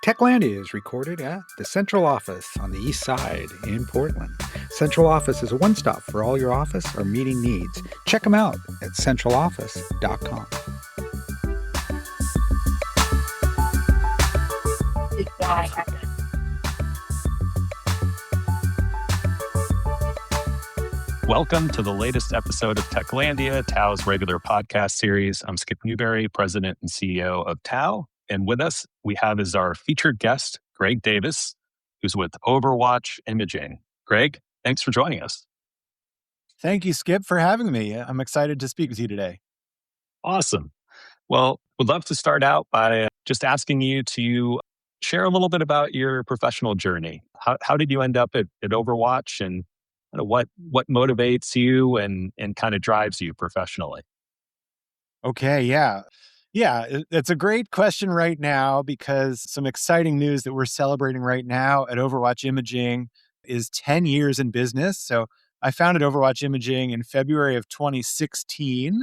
Techlandia is recorded at the Central Office on the East Side in Portland. Central Office is a one-stop for all your office or meeting needs. Check them out at centraloffice.com. Welcome to the latest episode of Techlandia TAO's regular podcast series. I'm Skip Newberry, President and CEO of TAO. And with us, we have as our featured guest, Greg Davis, who's with Overwatch Imaging. Greg, thanks for joining us. Thank you, Skip, for having me. I'm excited to speak with you today. Awesome. Well, would love to start out by just asking you to share a little bit about your professional journey. How did you end up at Overwatch, and what motivates you and kind of drives you professionally? Okay, yeah. It's a great question right now because some exciting news that we're celebrating right now at Overwatch Imaging is 10 years in business. So I founded Overwatch Imaging in February of 2016.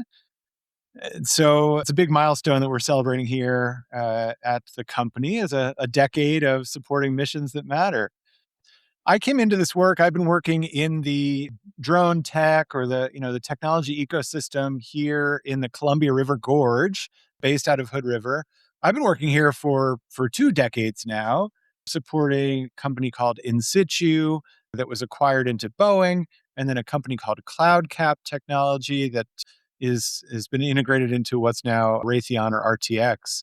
So it's a big milestone that we're celebrating here at the company as a decade of supporting missions that matter. I came into this work. I've been working in the drone tech or the technology ecosystem here in the Columbia River Gorge, based out of Hood River. I've been working here for 2 decades now, supporting a company called In Situ that was acquired into Boeing, and then a company called CloudCap Technology that has been integrated into what's now Raytheon or RTX.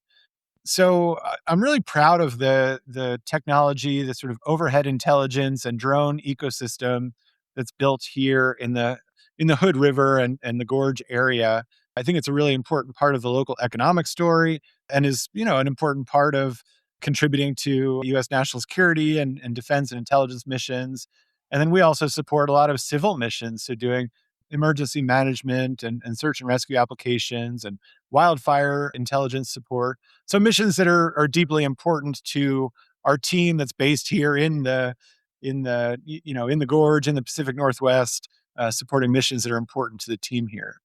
So I'm really proud of the technology, the sort of overhead intelligence and drone ecosystem that's built here in the Hood River and the Gorge area. I think it's a really important part of the local economic story and is, an important part of contributing to U.S. national security and defense and intelligence missions. And then we also support a lot of civil missions, so doing emergency management and search and rescue applications and wildfire intelligence support. So missions that are deeply important to our team that's based here in the Gorge in the Pacific Northwest, supporting missions that are important to the team here.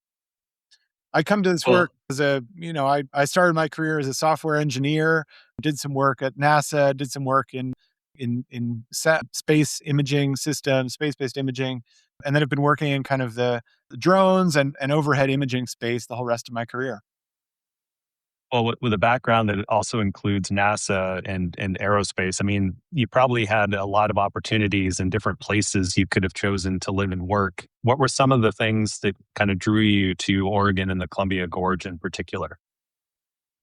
I come to this work as I started my career as a software engineer, did some work at NASA, did some work in space imaging systems, space-based imaging, and then have been working in kind of the drones and overhead imaging space the whole rest of my career. Well, with a background that also includes NASA and aerospace, I mean, you probably had a lot of opportunities in different places you could have chosen to live and work. What were some of the things that kind of drew you to Oregon and the Columbia Gorge in particular?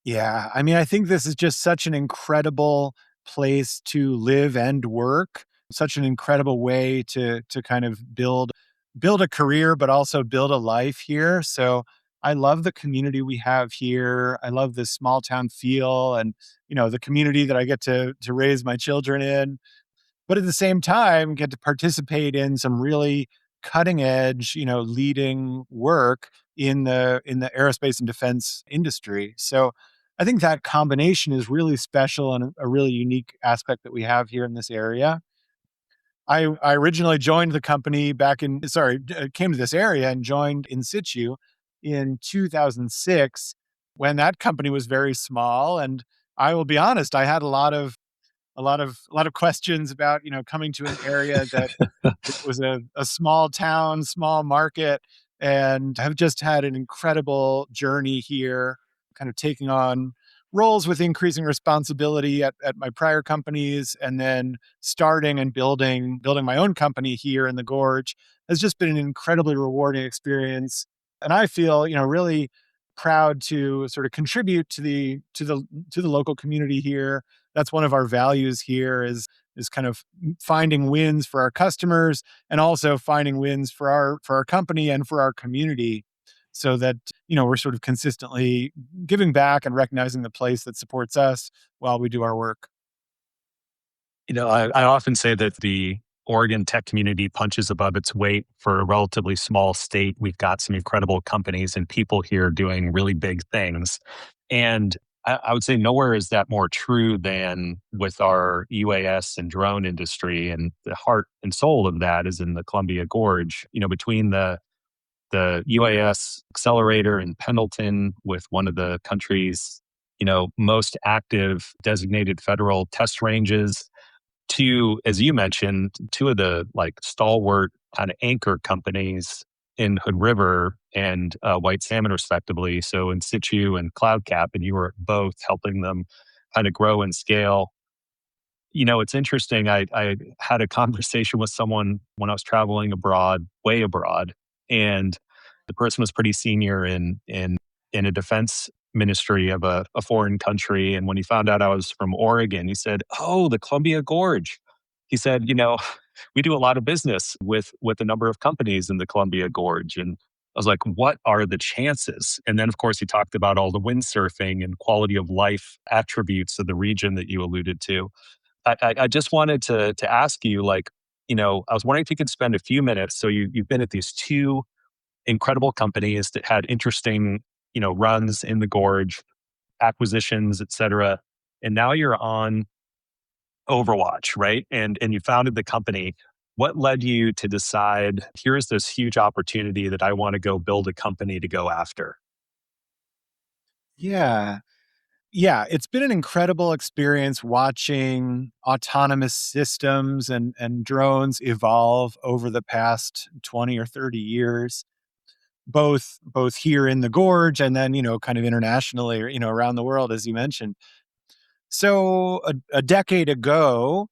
Yeah, I mean, I think this is just such an incredible place to live and work, such an incredible way to kind of build a career, but also build a life here. So I love the community we have here. I love this small town feel and, the community that I get to raise my children in. But at the same time, get to participate in some really cutting edge, leading work in the aerospace and defense industry. So I think that combination is really special and a really unique aspect that we have here in this area. I originally joined the company came to this area and joined In Situ in 2006 when that company was very small. And I will be honest, I had a lot of questions about, coming to an area that was a small town, small market, and have just had an incredible journey here, kind of taking on roles with increasing responsibility at my prior companies, and then starting and building my own company here in the Gorge has just been an incredibly rewarding experience. And I feel, really proud to sort of contribute to the local community here. That's one of our values here is kind of finding wins for our customers and also finding wins for our company and for our community, so that, we're sort of consistently giving back and recognizing the place that supports us while we do our work. I often say that the Oregon tech community punches above its weight for a relatively small state. We've got some incredible companies and people here doing really big things. And I would say nowhere is that more true than with our UAS and drone industry. And the heart and soul of that is in the Columbia Gorge, between the UAS accelerator in Pendleton with one of the country's most active designated federal test ranges to, as you mentioned, two of the like stalwart kind of anchor companies in Hood River and White Salmon, respectively. So in situ and CloudCap, and you were both helping them kind of grow and scale. It's interesting. I had a conversation with someone when I was traveling abroad, way abroad, and the person was pretty senior in a defense ministry of a foreign country. And when he found out I was from Oregon, he said, "Oh, the Columbia Gorge." He said, we do a lot of business with a number of companies in the Columbia Gorge. And I was like, what are the chances? And then, of course, he talked about all the windsurfing and quality of life attributes of the region that you alluded to. I just wanted to ask you, like, I was wondering if you could spend a few minutes. So you've been at these two incredible companies that had interesting, runs in the gorge, acquisitions, et cetera. And now you're on Overwatch, right? And you founded the company. What led you to decide, here's this huge opportunity that I want to go build a company to go after? Yeah. Yeah, it's been an incredible experience watching autonomous systems and drones evolve over the past 20 or 30 years, both here in the gorge and then, kind of internationally or, around the world, as you mentioned. So a decade ago,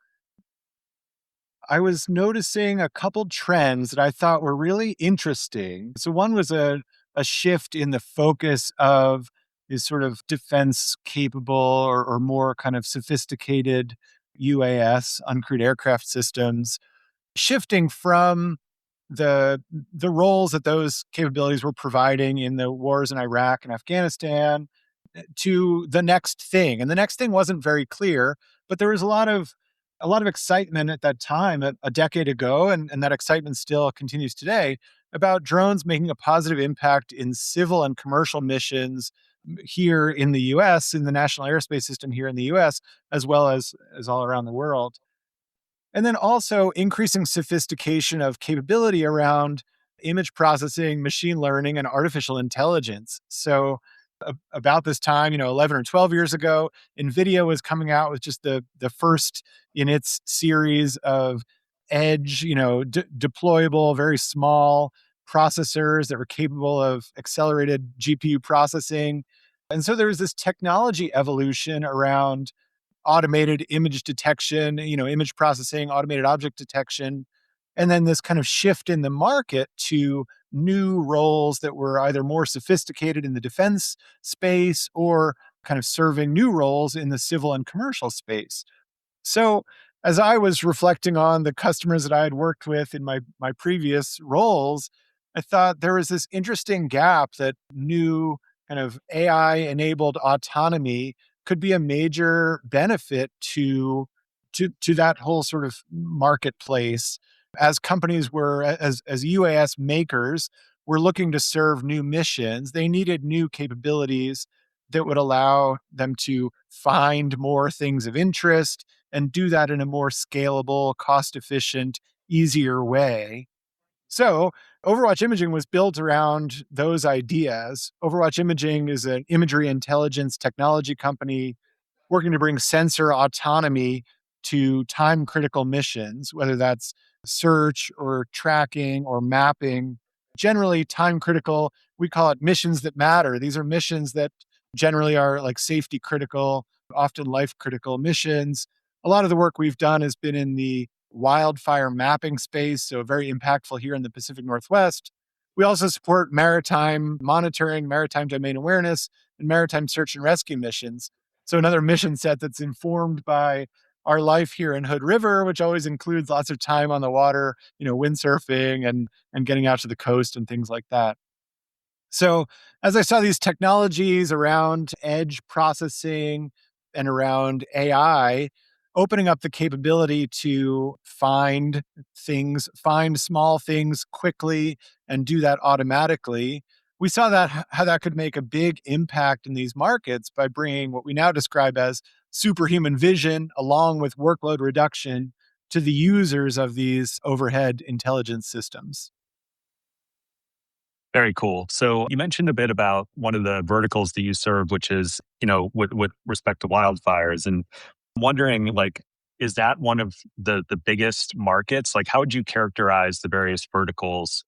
I was noticing a couple trends that I thought were really interesting. So one was a shift in the focus of these sort of defense capable or more kind of sophisticated UAS, uncrewed aircraft systems, shifting from the roles that those capabilities were providing in the wars in Iraq and Afghanistan to the next thing. And the next thing wasn't very clear, but there was a lot of excitement at that time, a decade ago, and that excitement still continues today, about drones making a positive impact in civil and commercial missions here in the US, in the national aerospace system here in the US, as well as all around the world. And then also increasing sophistication of capability around image processing, machine learning, and artificial intelligence. So about this time, 11 or 12 years ago, NVIDIA was coming out with just the first in its series of edge, deployable, very small processors that were capable of accelerated GPU processing. And so there was this technology evolution around automated image detection, image processing, automated object detection, and then this kind of shift in the market to new roles that were either more sophisticated in the defense space or kind of serving new roles in the civil and commercial space. So, as I was reflecting on the customers that I had worked with in my previous roles, I thought there was this interesting gap that new kind of AI enabled autonomy could be a major benefit to that whole sort of marketplace as companies were as UAS makers were looking to serve new missions. They needed new capabilities that would allow them to find more things of interest and do that in a more scalable, cost efficient, easier way. So, Overwatch Imaging was built around those ideas. Overwatch Imaging is an imagery intelligence technology company working to bring sensor autonomy to time critical missions, whether that's search or tracking or mapping. Generally, time critical, we call it missions that matter. These are missions that generally are like safety critical, often life critical missions. A lot of the work we've done has been in the wildfire mapping space, so very impactful here in the Pacific Northwest. We also support maritime monitoring, maritime domain awareness, and maritime search and rescue missions. So another mission set that's informed by our life here in Hood River, which always includes lots of time on the water, windsurfing and getting out to the coast and things like that. So as I saw these technologies around edge processing and around AI opening up the capability to find small things quickly and do that automatically, we saw that how that could make a big impact in these markets by bringing what we now describe as superhuman vision along with workload reduction to the users of these overhead intelligence systems. Very cool. So you mentioned a bit about one of the verticals that you serve, which is with respect to wildfires. And I'm wondering, like, is that one of the biggest markets? Like, how would you characterize the various verticals,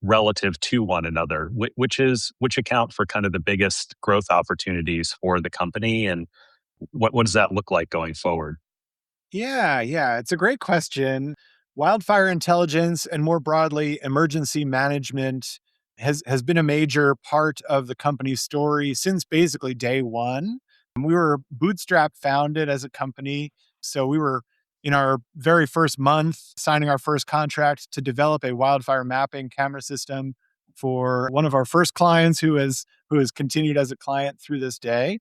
relative to one another? Which account for kind of the biggest growth opportunities for the company, and what does that look like going forward? Yeah, it's a great question. Wildfire intelligence and more broadly, emergency management has been a major part of the company's story since basically day one. We were bootstrap founded as a company. So we were in our very first month signing our first contract to develop a wildfire mapping camera system for one of our first clients who has continued as a client through this day.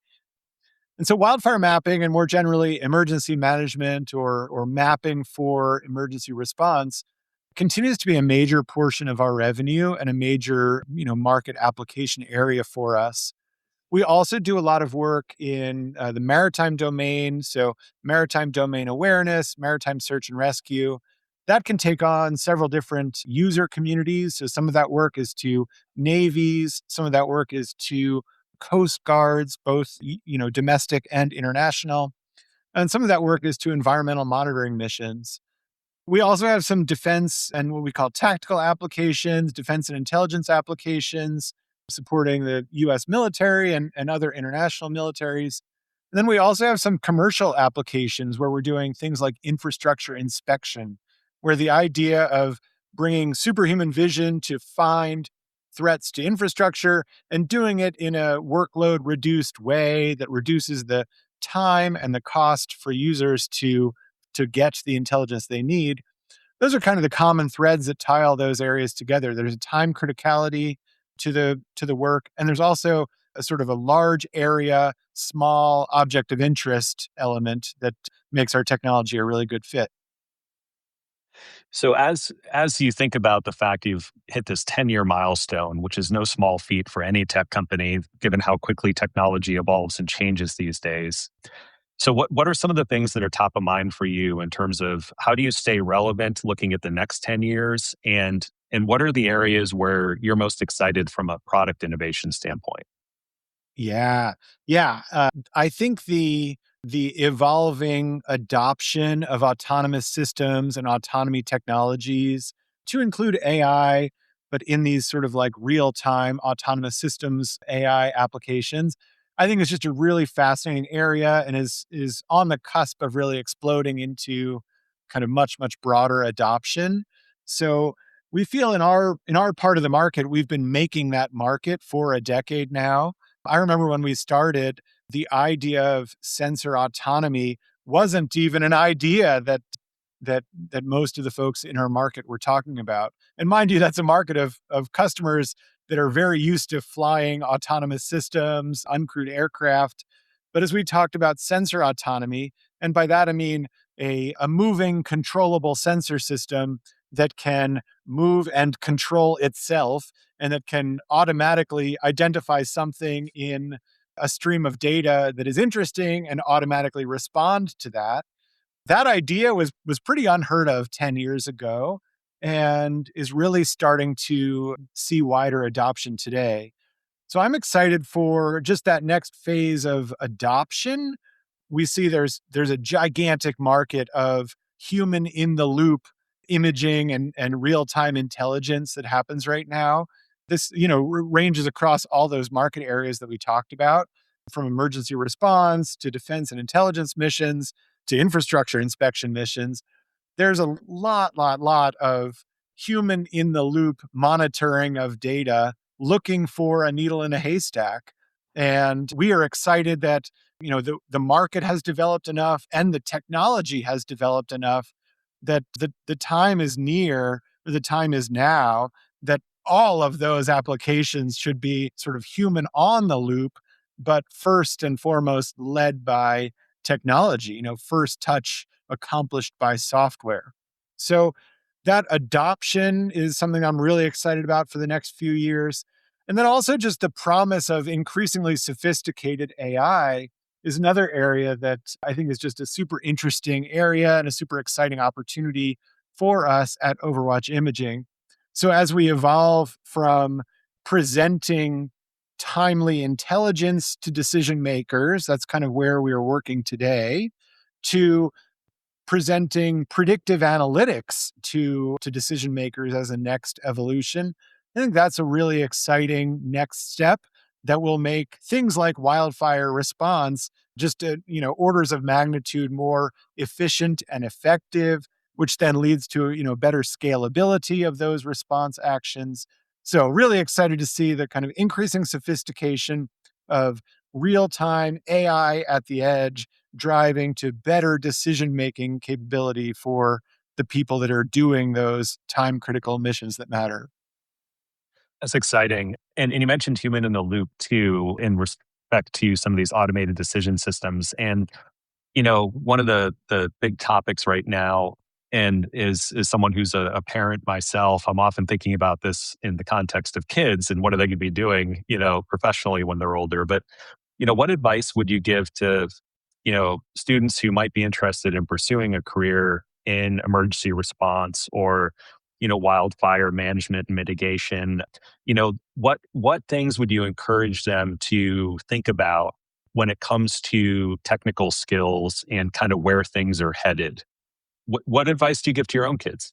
And so wildfire mapping and more generally emergency management or mapping for emergency response continues to be a major portion of our revenue and a major, market application area for us. We also do a lot of work in the maritime domain. So, maritime domain awareness, maritime search and rescue. That can take on several different user communities. So, some of that work is to navies, some of that work is to coast guards, both domestic and international. And some of that work is to environmental monitoring missions. We also have some defense and what we call tactical applications, defense and intelligence applications, supporting the US military and other international militaries. And then we also have some commercial applications where we're doing things like infrastructure inspection, where the idea of bringing superhuman vision to find threats to infrastructure and doing it in a workload reduced way that reduces the time and the cost for users to get the intelligence they need. Those are kind of the common threads that tie all those areas together. There's a time criticality to the work, and there's also a sort of a large area, small object of interest element that makes our technology a really good fit. So as you think about the fact you've hit this 10-year milestone, which is no small feat for any tech company, given how quickly technology evolves and changes these days. So what are some of the things that are top of mind for you in terms of how do you stay relevant looking at the next 10 years, and what are the areas where you're most excited from a product innovation standpoint? Yeah, yeah. I think the evolving adoption of autonomous systems and autonomy technologies to include AI, but in these sort of like real time autonomous systems AI applications, I think is just a really fascinating area and is on the cusp of really exploding into kind of much broader adoption. So we feel in our part of the market, we've been making that market for a decade now. I remember when we started, the idea of sensor autonomy wasn't even an idea that most of the folks in our market were talking about. And mind you, that's a market of customers that are very used to flying autonomous systems, uncrewed aircraft. But as we talked about sensor autonomy, and by that I mean a moving, controllable sensor system that can move and control itself and that can automatically identify something in a stream of data that is interesting and automatically respond to that. That idea was pretty unheard of 10 years ago and is really starting to see wider adoption today. So I'm excited for just that next phase of adoption. We see there's a gigantic market of human in the loop imaging and real-time intelligence that happens right now. This, ranges across all those market areas that we talked about, from emergency response to defense and intelligence missions to infrastructure inspection missions. There's a lot of human in the loop monitoring of data looking for a needle in a haystack. And we are excited that, the market has developed enough and the technology has developed enough that the time is near, or the time is now, that all of those applications should be sort of human on the loop, but first and foremost led by technology, first touch accomplished by software. So that adoption is something I'm really excited about for the next few years. And then also just the promise of increasingly sophisticated AI is another area that I think is just a super interesting area and a super exciting opportunity for us at Overwatch Imaging. So as we evolve from presenting timely intelligence to decision makers. That's kind of where we are working today, to presenting predictive analytics to decision makers as a next evolution. I think that's a really exciting next step that will make things like wildfire response just orders of magnitude more efficient and effective, which then leads to better scalability of those response actions. So really excited to see the kind of increasing sophistication of real-time AI at the edge driving to better decision-making capability for the people that are doing those time-critical missions that matter. That's exciting. And you mentioned human in the loop too, in respect to some of these automated decision systems. And one of the big topics right now, and is someone who's a parent myself, I'm often thinking about this in the context of kids and what are they going to be doing, professionally when they're older. But what advice would you give to, students who might be interested in pursuing a career in emergency response or, wildfire management and mitigation? What things would you encourage them to think about when it comes to technical skills and kind of where things are headed? What advice do you give to your own kids?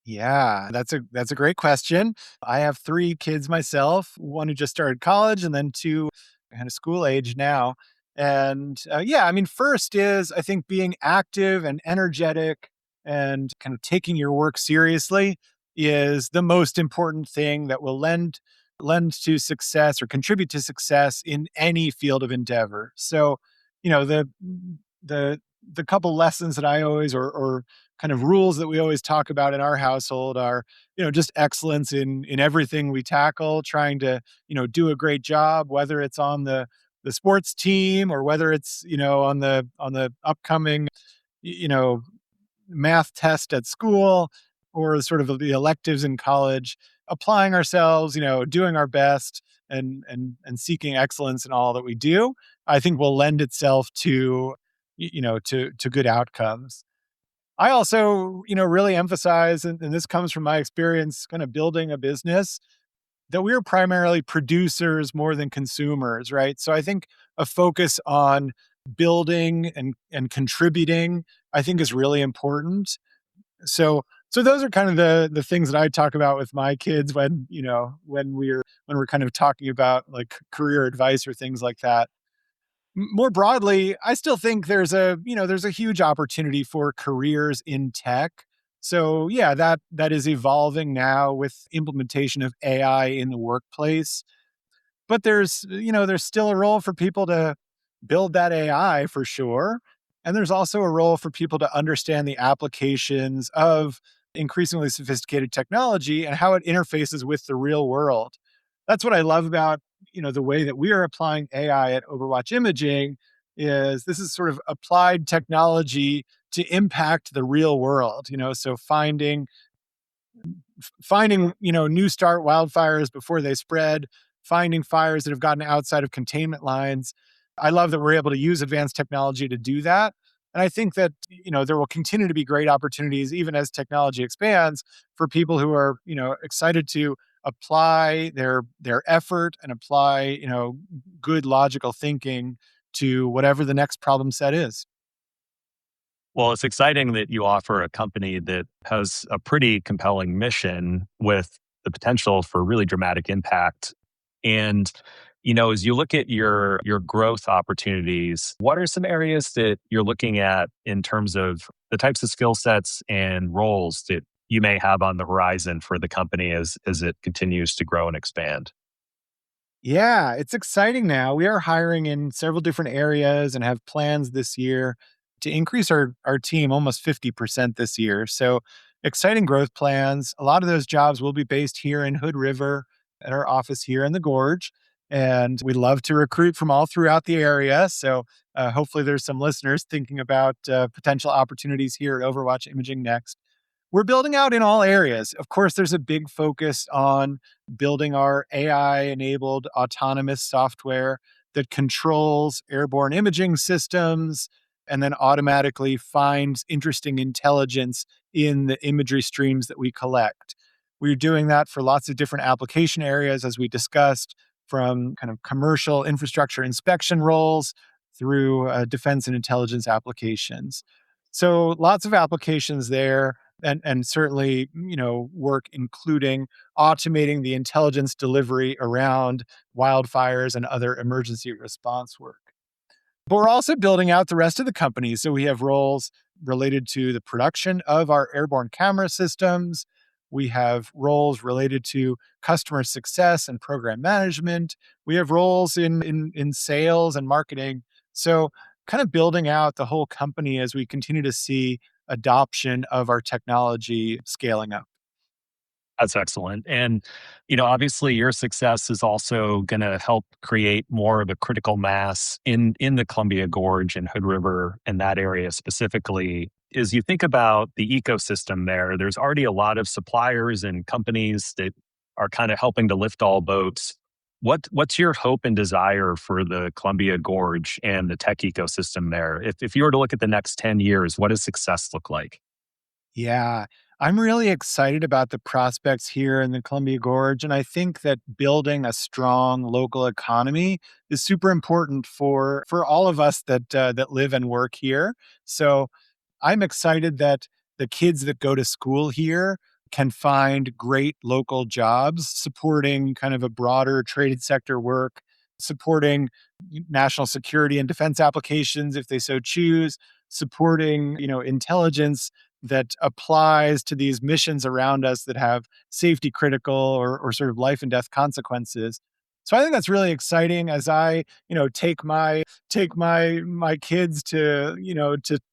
Yeah, that's a great question. I have 3 kids myself, one who just started college and then 2 kind of school age now. And yeah, I mean, first is I think being active and energetic and kind of taking your work seriously is the most important thing that will lend to success or contribute to success in any field of endeavor. So, you know, the the couple lessons that I always or kind of rules that we always talk about in our household are, just excellence in everything we tackle, trying to, do a great job, whether it's on the sports team or whether it's, on the upcoming, you know, math test at school or sort of the electives in college, applying ourselves, doing our best and seeking excellence in all that we do, I think will lend itself to, to good outcomes. I also, really emphasize, and this comes from my experience kind of building a business, that we're primarily producers more than consumers, right? So I think a focus on building and contributing, I think is really important. So those are kind of the things that I talk about with my kids when, when we're kind of talking about like career advice or things like that. More broadly, I still think there's a huge opportunity for careers in tech. So yeah, that is evolving now with implementation of AI in the workplace. But there's still a role for people to build that AI for sure. And there's also a role for people to understand the applications of increasingly sophisticated technology and how it interfaces with the real world. That's what I love about, the way that we are applying AI at Overwatch Imaging is this is sort of applied technology to impact the real world, so finding new start wildfires before they spread, finding fires that have gotten outside of containment lines. I love that we're able to use advanced technology to do that. And I think that there will continue to be great opportunities even as technology expands for people who are excited to apply their effort and apply good logical thinking to whatever the next problem set is. Well, it's exciting that you offer a company that has a pretty compelling mission with the potential for really dramatic impact. And, as you look at your growth opportunities, what are some areas that you're looking at in terms of the types of skill sets and roles that you may have on the horizon for the company as it continues to grow and expand? Yeah, it's exciting now. We are hiring in several different areas and have plans this year to increase our team almost 50% this year. So exciting growth plans. A lot of those jobs will be based here in Hood River at our office here in the Gorge. And we love to recruit from all throughout the area. So hopefully there's some listeners thinking about potential opportunities here at Overwatch Imaging next. We're building out in all areas. Of course, there's a big focus on building our AI enabled autonomous software that controls airborne imaging systems and then automatically finds interesting intelligence in the imagery streams that we collect. We're doing that for lots of different application areas, as we discussed, from kind of commercial infrastructure inspection roles through defense and intelligence applications. So lots of applications there, and certainly, work including automating the intelligence delivery around wildfires and other emergency response work. But we're also building out the rest of the company. So we have roles related to the production of our airborne camera systems. We have roles related to customer success and program management. We have roles in sales and marketing. So kind of building out the whole company as we continue to see adoption of our technology scaling up. That's excellent. And, obviously your success is also going to help create more of a critical mass in the Columbia Gorge and Hood River and that area specifically. As you think about the ecosystem there, there's already a lot of suppliers and companies that are kind of helping to lift all boats. What's your hope and desire for the Columbia Gorge and the tech ecosystem there? If you were to look at the next 10 years, what does success look like? Yeah, I'm really excited about the prospects here in the Columbia Gorge. And I think that building a strong local economy is super important for all of us that live and work here. So I'm excited that the kids that go to school here can find great local jobs supporting kind of a broader trade sector work, supporting national security and defense applications if they so choose, supporting, intelligence that applies to these missions around us that have safety critical or sort of life and death consequences. So I think that's really exciting as I, take my kids to,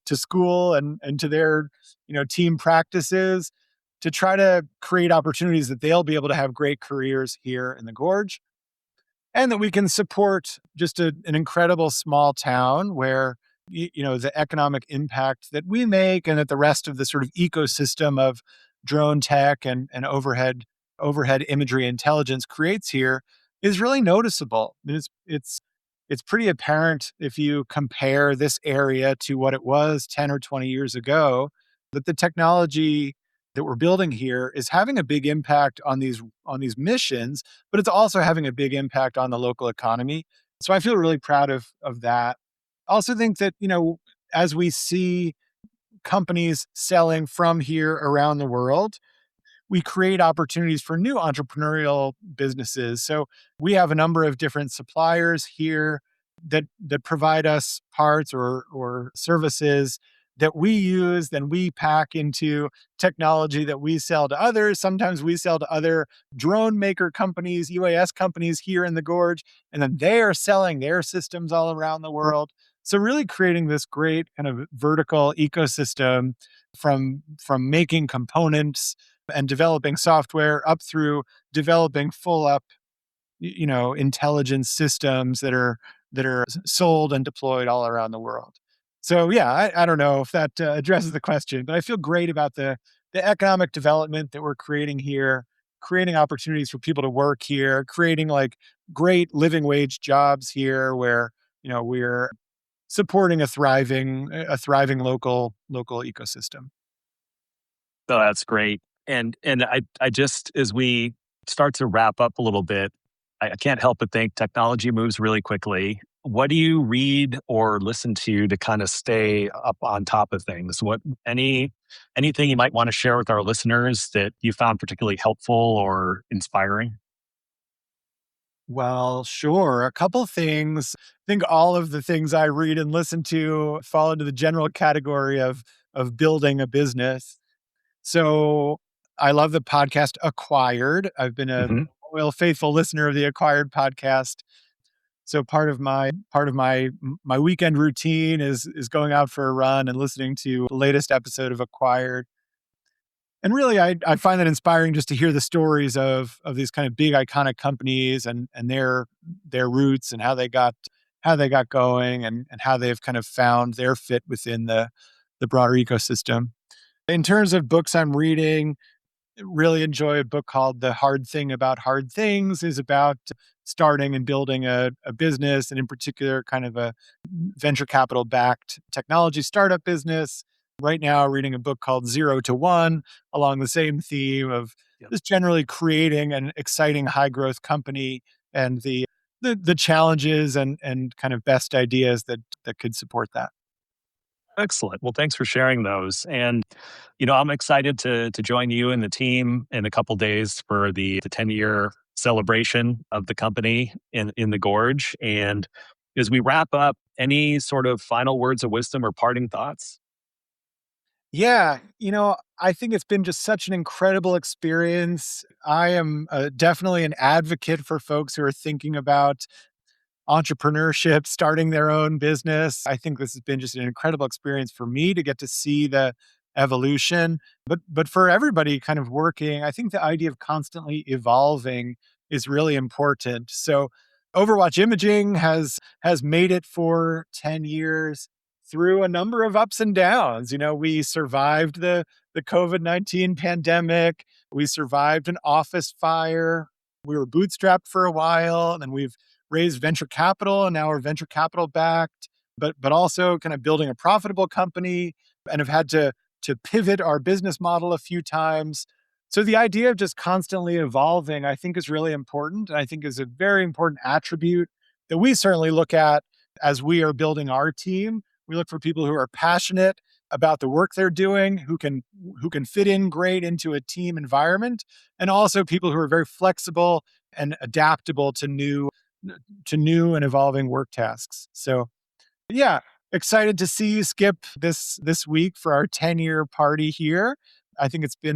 to school and to their, team practices to try to create opportunities that they'll be able to have great careers here in the gorge, and that we can support just an incredible small town where the economic impact that we make and that the rest of the sort of ecosystem of drone tech and overhead imagery intelligence creates here is really noticeable. I mean, it's pretty apparent if you compare this area to what it was 10 or 20 years ago, that the technology that we're building here is having a big impact on these missions, but it's also having a big impact on the local economy. So I feel really proud of that. I also think that, as we see companies selling from here around the world, we create opportunities for new entrepreneurial businesses. So we have a number of different suppliers here that provide us parts or services that we use, then we pack into technology that we sell to others. Sometimes we sell to other drone maker companies, UAS companies here in the gorge, and then they are selling their systems all around the world. So really creating this great kind of vertical ecosystem from making components and developing software up through developing full up, intelligence systems that are sold and deployed all around the world. So yeah, I don't know if that addresses the question, but I feel great about the economic development that we're creating here, creating opportunities for people to work here, creating like great living wage jobs here, where we're supporting a thriving local ecosystem. Oh, that's great. And I just as we start to wrap up a little bit, I can't help but think technology moves really quickly. What do you read or listen to kind of stay up on top of things? Anything you might want to share with our listeners that you found particularly helpful or inspiring? Well, sure. A couple things. I think all of the things I read and listen to fall into the general category of building a business. So I love the podcast Acquired. I've been a Hmm. loyal, faithful listener of the Acquired podcast. So part of my weekend routine is going out for a run and listening to the latest episode of Acquired. And really, I find that inspiring just to hear the stories of these kind of big iconic companies and their roots and how they got going and how they've kind of found their fit within the broader ecosystem. In terms of books I'm reading, really enjoy a book called The Hard Thing About Hard Things, is about starting and building a business, and in particular, kind of a venture capital backed technology startup business. Right now, reading a book called Zero to One along the same theme of Yep. just generally creating an exciting high growth company and the challenges and kind of best ideas that could support that. Excellent. Well, thanks for sharing those. And, I'm excited to join you and the team in a couple days for the 10-year celebration of the company in the Gorge. And as we wrap up, any sort of final words of wisdom or parting thoughts? Yeah, I think it's been just such an incredible experience. I am definitely an advocate for folks who are thinking about entrepreneurship, starting their own business. I think this has been just an incredible experience for me to get to see the evolution. But for everybody kind of working, I think the idea of constantly evolving is really important. So Overwatch Imaging has made it for 10 years through a number of ups and downs. We survived the COVID-19 pandemic. We survived an office fire. We were bootstrapped for a while, and then we've raised venture capital, and now we're venture capital backed, but also kind of building a profitable company, and have had to pivot our business model a few times. So the idea of just constantly evolving, I think, is really important, and I think is a very important attribute that we certainly look at as we are building our team. We look for people who are passionate about the work they're doing, who can fit in great into a team environment, and also people who are very flexible and adaptable to new and evolving work tasks. So yeah, excited to see you, Skip, this week for our 10-year party here. I think it's been,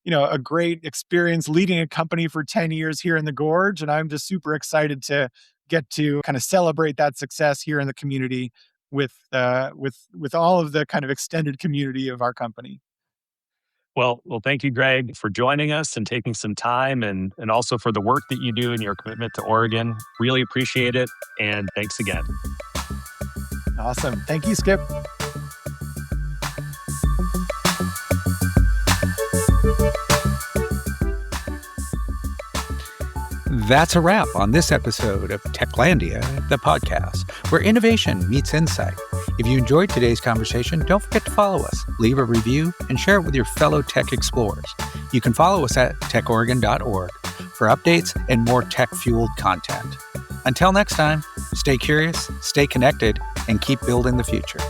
a great experience leading a company for 10 years here in the Gorge, and I'm just super excited to get to kind of celebrate that success here in the community with all of the kind of extended community of our company. Well, thank you, Greg, for joining us and taking some time and also for the work that you do and your commitment to Oregon. Really appreciate it. And thanks again. Awesome. Thank you, Skip. That's a wrap on this episode of Techlandia, the podcast, where innovation meets insight. If you enjoyed today's conversation, don't forget to follow us, leave a review, and share it with your fellow tech explorers. You can follow us at techoregon.org for updates and more tech-fueled content. Until next time, stay curious, stay connected, and keep building the future.